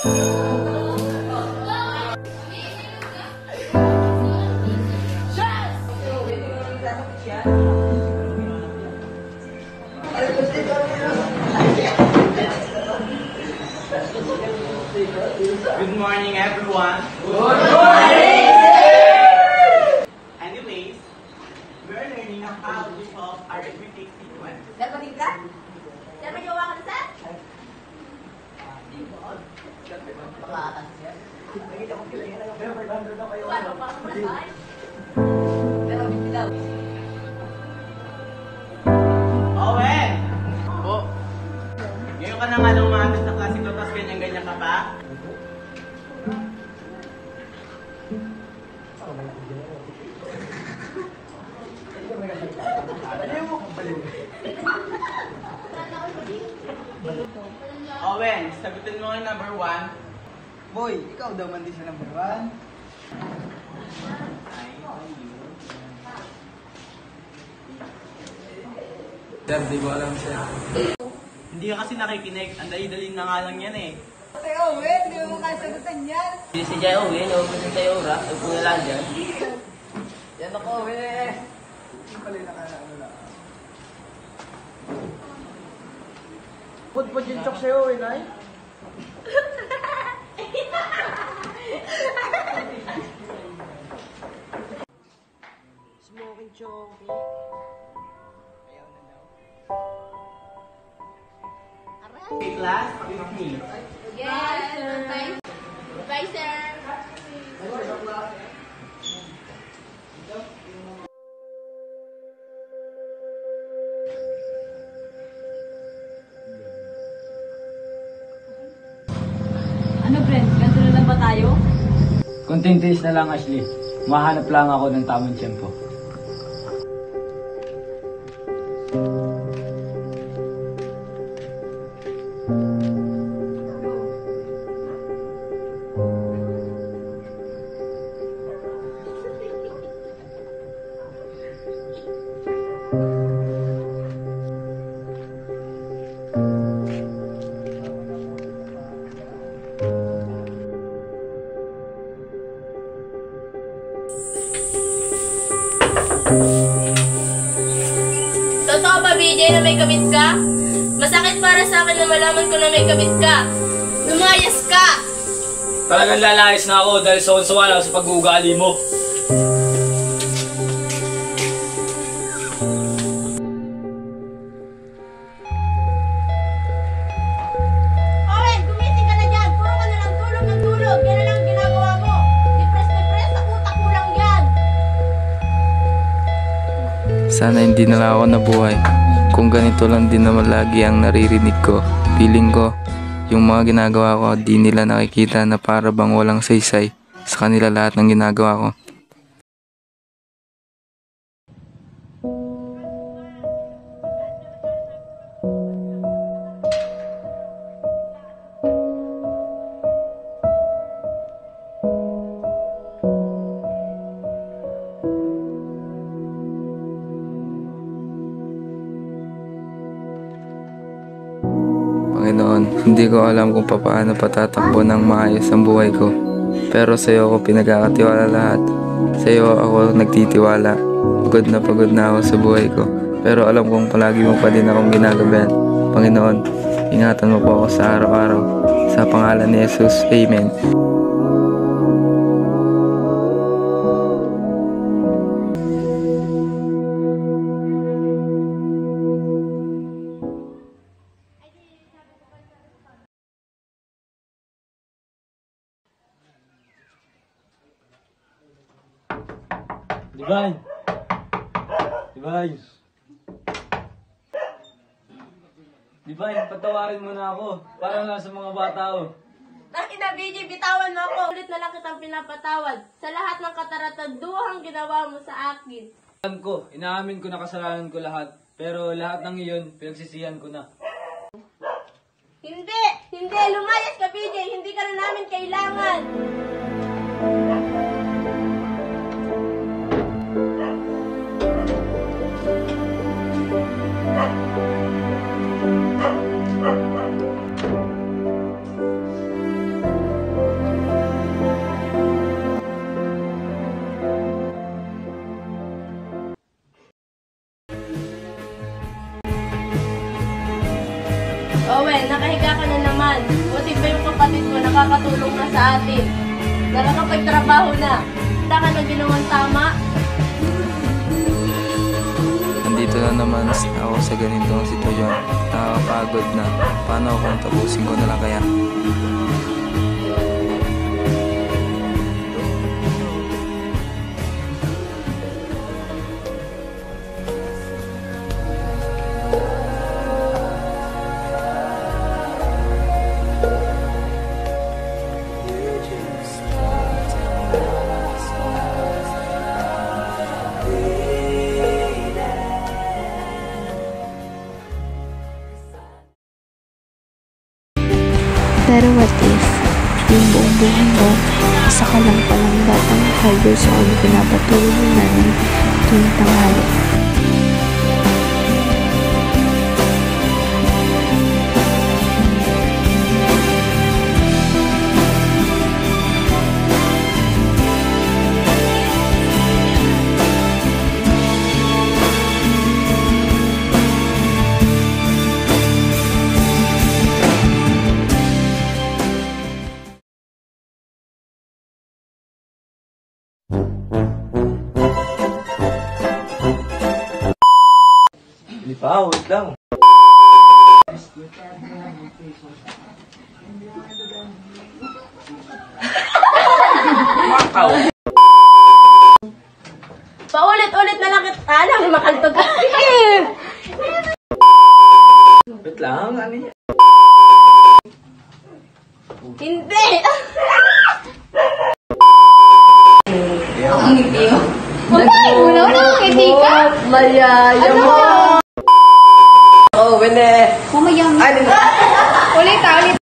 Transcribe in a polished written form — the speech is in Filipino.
Good morning, everyone. Good morning! Anyways, we're learning how to solve arithmetic sequence. Dapat ka? Dapat yung wakan sa? Pakaatas siya. Nakita ko pila yan. Pero 500 na kayo. Ano pa? Pero bitilaw. Owen! Po. Ngayon ka na nga nung umatas na klase ko, tapos ganyan-ganyan ka pa? Owen, sagutin mo yung number 1. Boy, ikaw daw man din sa number 1. Sir, di ko alam, sir. Hindi ka kasi nakikinig. Ang dali-dali na nga lang yan eh. Ay, Owen, di mo kasagutan yan. Hindi si Jai Owen, Owen si Jai Ora, ay po na lang dyan. Yan ako, Owen eh. Yung pala yung nakaano lang. Put yung chok sa'yo, Owen ay. Smoking choki. Ayaw na daw. Okay, class, with me. Yes, sir. Bye, sir. Ano, friend? Ganito na lang ba tayo? Kunting tiis na lang, Ashley. Mahanap lang ako ng tamang tiyempo. Totoo ba, BJ, na may kabit ka? Masakit para sa akin na malaman ko na may kabit ka. Lumayas ka! Talagang lalayas na ako dahil sawan-sawa lang sa pag-uugali mo. Owen, gumising ka na dyan. Puro ka na lang tulog ng tulog. Yan na lang ang ginagawa mo. Depress na press. Sa utak mo lang yan. Sana hindi na lang ako nabuhay. Kung ganito lang din naman lagi ang naririnig ko. Feeling ko, yung mga ginagawa ko, di nila nakikita na para bang walang saysay sa kanila lahat ng ginagawa ko. Panginoon, hindi ko alam kung paano patatakbo ng maayos ang buhay ko. Pero sa iyo ako pinagkakatiwala lahat. Sa iyo ako nagtitiwala. Pagod na ako sa buhay ko. Pero alam kong palagi mo pa din akong ginagabayan. Panginoon, ingatan mo po ako sa araw-araw. Sa pangalan ni Jesus, Amen. Divine! Divine! Divine, patawarin mo na ako. Para lang sa mga bata ko. Bakit na, BJ, bitawan mo ako. Ulit na lang kitang pinapatawad sa lahat ng katarataduhang ginawa mo sa akin. Alam ko, inaamin ko na kasalanan ko lahat. Pero lahat ng iyon, pinagsisihan ko na. Hindi! Hindi! Lumayas ka, BJ! Hindi ka na namin kailangan! Owen, nakahiga ka na naman. Buti ba yung kapatid mo nakakatulong na sa atin? Nakakapagtrabaho na. Wala ka na ginawang tama. Nandito na naman ako sa ganitong sitwasyon. Nakakapagod na. Paano kung tapusin ko na lang kaya? Pero what if, yung buong buhay mo, isa ka lang palang batang harbor sa pinapatulog mo namin tuwing tanghali. Hindi pa, wait lang. Paulit-ulit na lang kita lang makantog ka. Wait lang, ano yan? Hindi! Wala, hindi ka. Mayaya mo. Oh, wene. Mamayang. Ano na? Ulit.